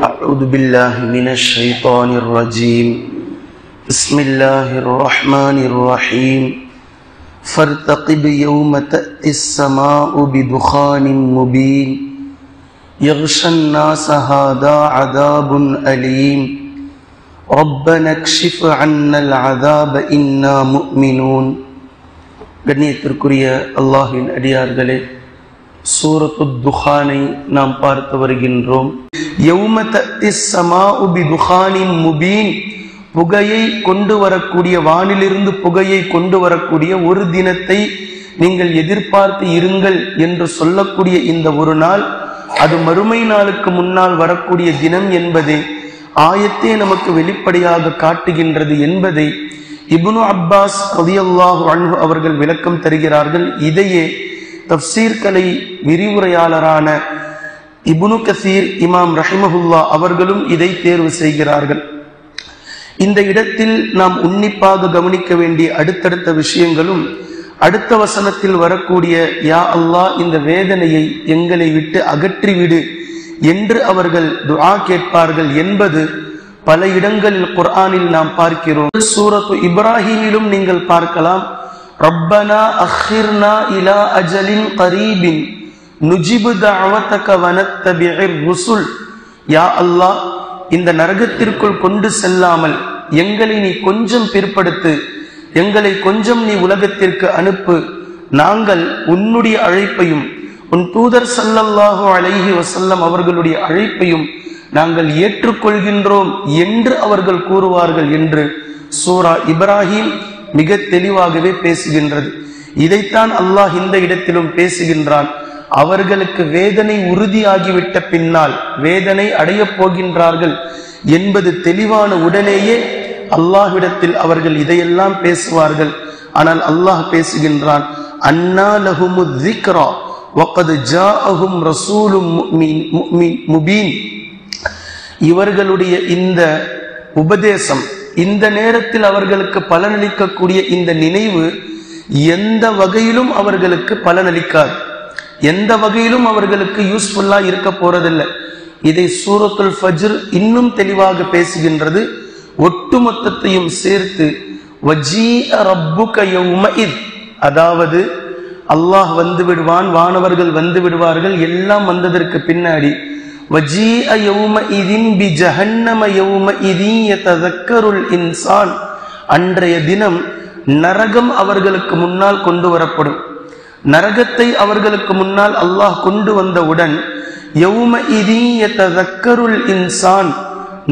أعوذ بالله من الشيطان الرجيم بسم الله الرحمن الرحيم فارتقب يوم تأتي السماء بدخان مبين يغشى الناس هذا عذاب أليم ربنا اكشف عنا العذاب إنا مؤمنون. கண்ணியத்திற்குரிய அல்லாஹ்வின் அடியார்களே, சூரத்துத் துஹானை நாம் பார்த்து வருகின்றோம். யௌம தஅத்திஸ் ஸமாஉ பிதுஹானின் முபீன், புகையை கொண்டு வரக்கூடிய, வானிலிருந்து புகையை கொண்டு வரக்கூடிய ஒரு தினத்தை நீங்கள் எதிர்பார்த்து இருங்கள் என்று சொல்லக்கூடிய இந்த ஒரு நாள், அது மறுமை நாளுக்கு முன்னால் வரக்கூடிய தினம் என்பதை ஆயத்தே நமக்கு வெளிப்படையாக காட்டுகின்றது என்பதை இப்னு அப்பாஸ் ரலியல்லாஹு அன்ஹு அவர்கள் விளக்கம் தருகிறார்கள். இதையே தஃப்சீர் கலை விரிவுரையாளரான இப்னு கசீர் இமாம் ரஹிமஹுல்லா அவர்களும் இதை தேர்வு செய்கிறார்கள். இந்த இடத்தில் நாம் உன்னிப்பாக கவனிக்க வேண்டிய அடுத்தடுத்த விஷயங்களும், அடுத்த வசனத்தில் வரக்கூடிய யா அல்லாஹ் இந்த வேதனையை எங்களை விட்டு அகற்றிவிடு என்று அவர்கள் துஆ கேட்பார்கள் என்பது பல இடங்களில் குர்ஆனில் நாம் பார்க்கிறோம். சூரத்து இப்ராஹீமிலும் நீங்கள் பார்க்கலாம், ரப்பனா அக்ஹிர்னா இலா அஜலின் கரீபின் நுஜிபு தஅவதக வனத்தபிஇர் ருசுல். யா அல்லாஹ், இந்த நரகத்திற்குள் கொண்டு செல்லாமல் எங்களை நீ கொஞ்சம் பிற்படுத்து, எங்களை கொஞ்சம் நீ உலகத்திற்கு அனுப்பு, நாங்கள் உன்னுடைய அழைப்பையும் உன் தூதர் ஸல்லல்லாஹு அலைஹி வஸல்லம் அவர்களுடைய அழைப்பையும் நாங்கள் ஏற்றுக்கொள்கின்றோம் என்று அவர்கள் கூறுவார்கள் என்று சூரா இப்ராஹிம் மிக தெளிவாகவே பேசுகின்றது. இதைத்தான் அல்லாஹ் இந்த இடத்திலும் பேசுகின்றான். அவர்களுக்கு வேதனை உறுதியாகிவிட்ட பின்னால் வேதனை அடையப் போகின்றார்கள் என்பது தெளிவான உடனேயே அல்லாஹ்விடத்தில் அவர்கள் இதையெல்லாம் பேசுவார்கள். ஆனால் அல்லாஹ் பேசுகின்றான், அன்னா லஹுமுத் ذிக்ரா வகத் ஜாஅஹும் ரசூலும் முபீன். இவர்களுடைய இந்த உபதேசம், இந்த நேரத்தில் அவர்களுக்கு பலனளிக்கக்கூடிய இந்த நினைவு எந்த வகையிலும் அவர்களுக்கு பலனளிக்காது, எந்த வகையிலும் அவர்களுக்கு யூஸ்ஃபுல்லா இருக்க போறதில்லை. இதை சூரத்துல் ஃபஜ்ர் இன்னும் தெளிவாக பேசுகின்றது. ஒட்டுமொத்தத்தையும் சேர்த்து வஜீஅ ரப்புக யௌமஇத், அதாவது அல்லாஹ் வந்து விடுவான், வானவர்கள் வந்து விடுவார்கள், எல்லாம் வந்ததற்கு பின்னாடி வஜீஅ யௌமஇதின் பிஜஹன்னம யௌமஇதின் யதஸக்கருல் இன்சான், அன்றைய தினம் நரகம் அவர்களுக்கு முன்னால் கொண்டு வரப்படும். நரகத்தை அவர்களுக்கு முன்னால் அல்லாஹ் கொண்டு வந்தவுடன் யௌமஇதின் யதஸக்கருல் இன்சான்,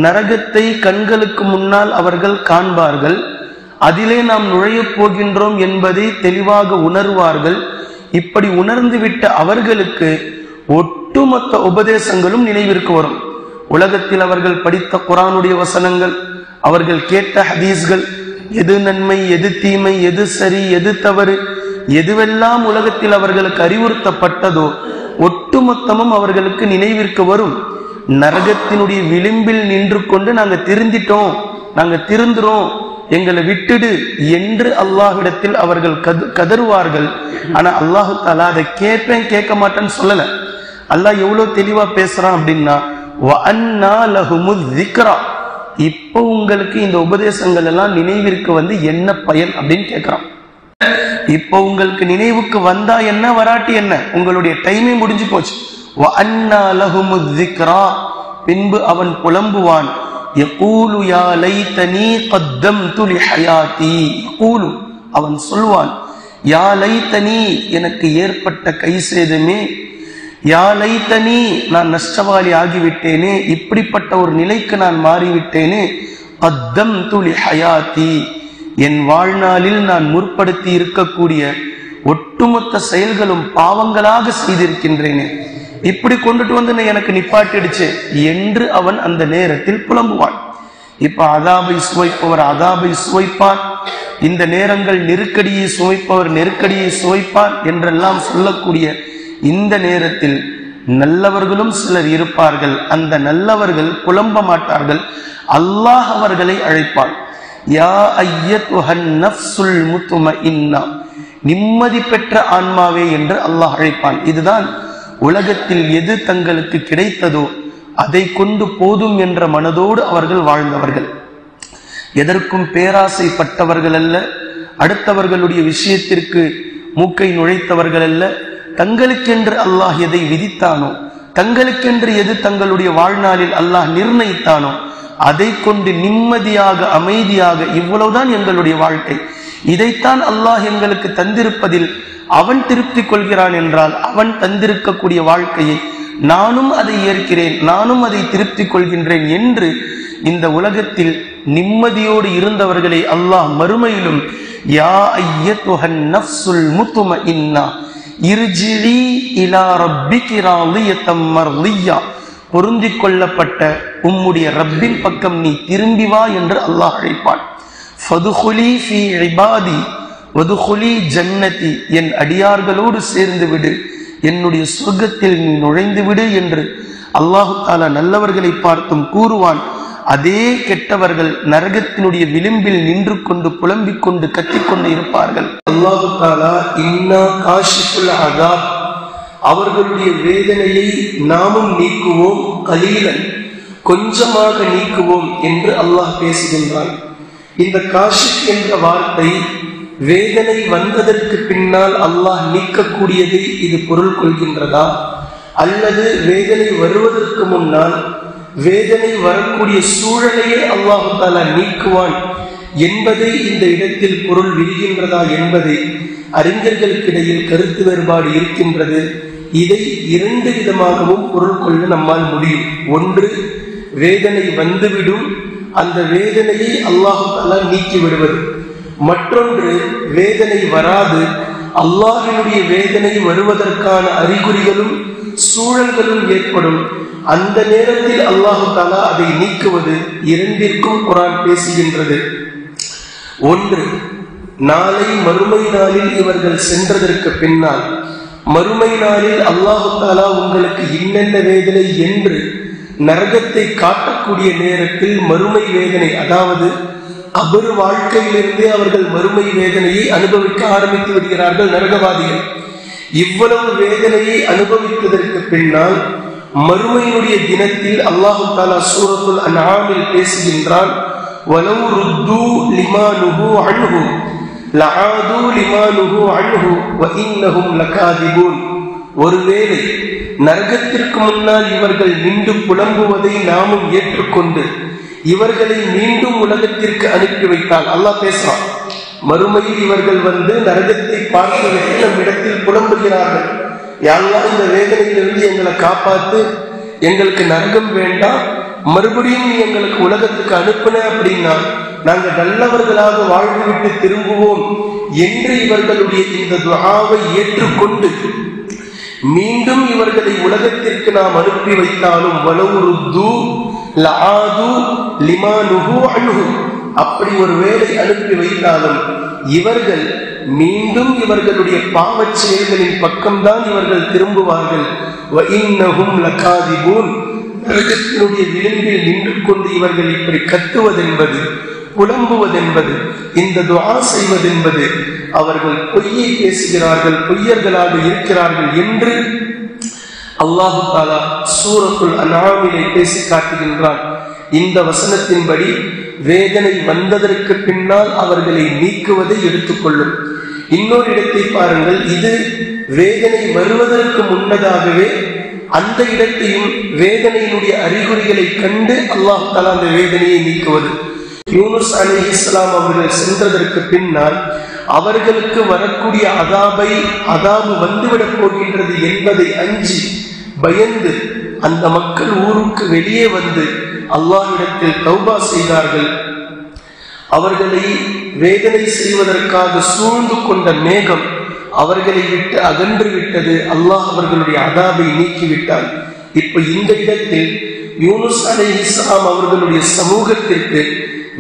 நரகத்தை கண்களுக்கு முன்னால் அவர்கள் காண்பார்கள். அதிலே நாம் நுழையப் போகின்றோம் என்பதை தெளிவாக உணர்வார்கள். இப்படி உணர்ந்துவிட்ட அவர்களுக்கு ஒட்டுமொத்த உபதேசங்களும் நினைவிற்கு வரும். உலகத்தில் அவர்கள் படித்த குர்ஆனுடைய வசனங்கள், அவர்கள் கேட்ட ஹதீஸ்கள், எது நன்மை, எது தீமை, எது சரி, எது தவறு, எதுவெல்லாம் உலகத்தில் அவர்களுக்கு அறிவுறுத்தப்பட்டதோ ஒட்டுமொத்தமும் அவர்களுக்கு நினைவிற்கு வரும். நரகத்தினுடைய விளிம்பில் நின்று கொண்டு நாங்க திருந்திட்டோம், நாங்க திருந்துறோம், எங்களை விட்டுடு என்று அல்லாஹ்விடத்தில் அவர்கள் கதறுவார்கள். ஆனா அல்லாஹு தஆலா அதை கேட்பேன் கேட்க மாட்டேன்னு சொல்லல. அல்லாஹ் எவ்வளவு தெளிவா பேசுறான் அப்படின்னா, வஅன்னா லஹுமுத் ذிக்ரா, இப்போ உங்களுக்கு இந்த உபதேசங்கள் எல்லாம் நினைவிற்கு வந்து என்ன பயன் அப்படின்னு கேட்கிறான். இப்போ உங்களுக்கு நினைவுக்கு வந்தா என்ன, வராட்டி என்ன, உங்களுடைய டைமே முடிஞ்சு போச்சு. வஅன்னா லஹுமுத் ذிக்ரா, பின்பு அவன் புலம்புவான், யகூலு யா லைதனி கத்தம்து லிஹயாதி, யகூலு அவன் சொல்வான், யா லைதனி எனக்கு ஏற்பட்ட கை சேதமே, யா லைதனி நான் நஷ்டவாளி ஆகிவிட்டேனே, இப்படிப்பட்ட ஒரு நிலைக்கு நான் மாறிவிட்டேனே, கத்தம்து லிஹயாதி என் வாழ்நாளில் நான் முற்படுத்தி இருக்கக்கூடிய ஒட்டுமொத்த செயல்களும் பாவங்களாக செய்திருக்கின்றேனே, இப்படி கொண்டுட்டு வந்து எனக்கு நிப்பாட்டிடுச்சு என்று அவன் அந்த நேரத்தில் புலம்புவான். இப்ப அதாபை சுவைப்பவர் அதாபை சுவைப்பார், இந்த நேரங்கள் நெருக்கடியை சுவைப்பவர் நெருக்கடியை சுவைப்பார் என்றெல்லாம் சொல்லக்கூடிய இந்த நேரத்தில் நல்லவர்களும் சிலர் இருப்பார்கள். அந்த நல்லவர்கள் புலம்ப மாட்டார்கள். அல்லாஹ் அவர்களை அழைப்பான். யா அய்யத்துஹன் நஃப்ஸுல் முத்மஇன்னா, நிம்மதி பெற்ற ஆன்மாவே என்று அல்லாஹ் அழைப்பான். இதுதான் உலகத்தில் எது தங்களுக்கு கிடைத்ததோ அதை கொண்டு போதும் என்ற மனதோடு அவர்கள் வாழ்ந்தவர்கள். எதற்கும் பேராசைப்பட்டவர்கள் அல்ல, அடுத்தவர்களுடைய விஷயத்திற்கு மூக்கை நுழைத்தவர்கள் அல்ல. தங்களுக்கென்று அல்லாஹ் எதை விதித்தானோ, தங்களுக்கென்று எது தங்களுடைய வாழ்நாளில் அல்லாஹ் நிர்ணயித்தானோ அதை கொண்டு நிம்மதியாக அமைதியாக இவ்வளவுதான் எங்களுடைய வாழ்க்கை, இதைத்தான் அல்லாஹ் எங்களுக்கு தந்திருப்பதில் அவன் திருப்தி கொள்கிறான் என்றால் அவன் தந்திருக்கக்கூடிய வாழ்க்கையை நானும் அதை ஏற்கிறேன், நானும் அதை திருப்தி கொள்கின்றேன் என்று இந்த உலகத்தில் நிம்மதியோடு இருந்தவர்களை அல்லாஹ் மறுமையிலும் யா அய்யத்துஹன் நஃப்ஸுல் முத்மஇன்னா இர்ஜிஇ இலா ரப்பிகி ராலியத்தம் மர்லியா, பொருந்திக் கொள்ளப்பட்ட உம்முடைய ரப்பின் பக்கம் நீ திரும்பி வா என்று அல்லாஹ் அழைப்பான். ஃபதுகுலி ஃபீ இபாதி வதுகுலி ஜன்னதி, என் அடியார்களோடு சேர்ந்து விடு, என்னுடைய சொர்க்கத்தில் நீ நுழைந்து விடு என்று அல்லாஹு தஆலா நல்லவர்களை பார்த்தும் கூறுவான். அதே கெட்டவர்கள் நரகத்தினுடைய விளிம்பில் நின்று கொண்டு புலம்பிக் கொண்டு கத்திக்கொண்டு இருப்பார்கள். அல்லாஹு தஆலா இன்னா காஷிஃபுல் அஸாப், அவர்களுடைய வேதனையை நாமும் நீக்குவோம், கலீலன் கொஞ்சமாக நீக்குவோம் என்று அல்லாஹ் பேசுகின்றான். இந்த காஷிஃப் என்ற வார்த்தை வேதனை வந்ததற்கு பின்னால் அல்லாஹ் நீக்கக்கூடியதை இது பொருள் கொள்கின்றதா, அல்லது வேதனை வருவதற்கு முன்னால் வேதனை வரக்கூடிய சூழலையே அல்லாஹு தஆலா நீக்குவான் என்பதை இந்த இடத்தில் பொருள் விடுகின்றதா என்பதை அறிஞர்களுக்கிடையில் கருத்து வேறுபாடு இருக்கின்றது. இதை இரண்டு விதமாகவும் பொருள் கொள்ள நம்மால் முடியும். ஒன்று, வேதனை வந்துவிடும், அந்த வேதனையை அல்லாஹு தஆலா நீக்கி விடுவது. மற்றொன்று, வேதனை வராது, அல்லாஹ்வினுடைய வேதனை வருவதற்கான அறிகுறிகளும் சூழல்களும் ஏற்படும், அந்த நேரத்தில் அல்லாஹு தஆலா அதை நீக்குவது. இரண்டிற்கும் குர்ஆன் பேசுகின்றது. ஒன்று, நாளை மறுமை நாளில் இவர்கள் சென்றதற்கு பின்னால் மறுமை நாளில் அல்லாஹு தஆலா உங்களுக்கு இன்னென்ன வேதனை என்று நரகத்தை காட்டக்கூடிய நேரத்தில் மறுமை வேதனை, அதாவது கபர் வாழ்க்கையிலிருந்தே அவர்கள் மறுமை வேதனையை அனுபவிக்க ஆரம்பித்து விடுகிறார்கள் நரகவாதிகள். இவ்வளவு வேதனையை அனுபவித்ததற்கு பின்னால் மறுமையினுடைய தினத்தில் அல்லாஹு தஆலா சூரத்துல் அன்ஆமில் பேசுகின்றான். வலவ் ருத்து லிமா நுஹு அன்ஹு லஆது லிமா நுஹு அன்ஹு வ இன்னஹும் லகாதிபூன். ஒருவேளை நரகத்திற்கு முன்னால் இவர்கள் நின்று புலம்புவதை நாமும் ஏற்றுக்கொண்டு இவர்களை மீண்டும் உலகத்திற்கு அனுப்பி வைத்தால், அல்லாஹ் பேசுறான், மறுமையில் இவர்கள் வந்து நரகத்தை பார்த்து நம் இடத்தில் புலம்புகிறார்கள், யா அல்லாஹ் இந்த வேதனையிலிருந்து எங்களை காப்பாத்து, எங்களுக்கு நரகம் வேண்டாம், மறுபடியும் நீ எங்களுக்கு உலகத்துக்கு அனுப்புன அப்படின்னா நாங்க நல்லவர்களாக வாழ்ந்துவிட்டு திரும்புவோம் என்று இவர்களுடைய இந்த துஆவை ஏற்றுக்கொண்டு மீண்டும் இவர்களை உலகத்திற்கு நாம் அனுப்பி வைத்தாலும் வலவ் ருத்து லஆது லிமா நுஹு அன்ஹு, அப்படி ஒரு வேளை அனுப்பி வைத்தாலும் இவர்கள் மீண்டும் இவர்களுடைய பாவச் செயல்களின் பக்கம்தான் இவர்கள் திரும்புவார்கள். வ இன்னஹும் லகாதிபூன், நரகத்தினுடைய விளிம்பில் நின்று கொண்டு இவர்கள் இப்படி கத்துவதென்பது, புலம்புவதென்பது, இந்த துஆ செய்வதென்பது அவர்கள் பொய்யை பேசுகிறார்கள், பொய்யர்களாக இருக்கிறார்கள் என்று அல்லாஹு தஆலா சூரத்துல் அன்ஆமிலே பேசி காட்டுகின்றான். இந்த வசனத்தின்படி வேதனை வந்ததற்கு பின்னால் அவர்களை நீக்குவதை எடுத்துக்கொள்ளும். இன்னொரு இடத்தை பாருங்கள், இது வேதனை வருவதற்கு முன்னதாகவே அந்த இடத்தையும் வேதனையினுடைய அறிகுறிகளை கண்டு அல்லாஹ் தஆலா அந்த வேதனையை நீக்குவது. யூனுஸ் அலைஹிஸ்ஸலாம் அவர்கள் சென்றதற்கு பின்னால் அவர்களுக்கு வரக்கூடிய அதாபு வந்துவிடப் போகின்றது என்பதை அஞ்சி பயந்து அந்த மக்கள் ஊருக்கு வெளியே வந்து அல்லாஹ்விடத்தில் தௌபா செய்தார்கள். அவர்களை வேதனை செய்வதற்காக சூழ்ந்து கொண்ட மேகம் அவர்களை விட்டு அகன்று விட்டது. அல்லாஹ் அவர்களுடைய அதாபை நீக்கிவிட்டான். இப்ப இந்த இடத்தில் யூனுஸ் அலைஹிஸ்ஸலாம் அவர்களுடைய சமூகத்திற்கு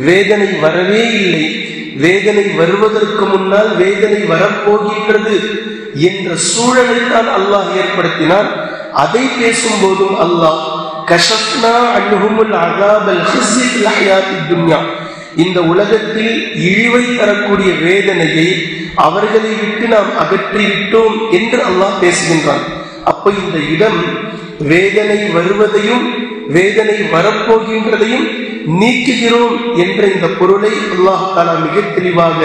வேதனை வரவே இல்லை, வேதனை வருவதற்கு முன்னால் வேதனை வரப்போகின்றது என்ற சூழலை தான் அல்லாஹ் ஏற்படுத்தினான். அதை பேசும்போதும் அல்லாஹ் கஷஃப்னா அன்ஹுமுல் அஸாபல் ஹிஸ்ஸி ஃபில் ஹயாத்தித் துன்யா, இந்த உலகத்தில் இழிவை தரக்கூடிய வேதனையை அவர்களை விட்டு நாம் அகற்றிவிட்டோம் என்று அல்லாஹ் பேசுகின்றான். அப்ப இந்த இடம் வேதனை வருவதையும் வேதனை வரப்போகின்றதையும் நீக்குகிறோம் என்ற இந்த பொருளை அல்லாஹ் தஆலா மிக தெளிவாக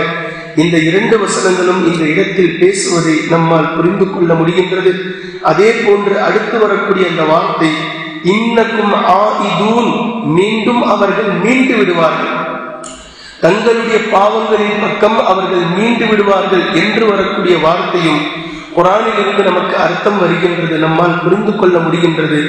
இந்த 2 வசனங்களும் இந்த இடத்தில் பேசுவதை நம்மால் புரிந்து கொள்ள முடிகின்றது. அதே போன்று அடுத்து வரக்கூடிய அந்த வார்த்தை இன்னக்கும் ஆயிதூன், மீண்டும் அவர்கள் மீண்டு விடுவார்கள், தங்களுடைய பாவங்களின் பக்கம் அவர்கள் மீண்டு விடுவார்கள் என்று வரக்கூடிய வார்த்தையும் குர்ஆனில் இருந்து நமக்கு அர்த்தம் வருகின்றது, நம்மால் புரிந்து கொள்ள முடிகின்றது.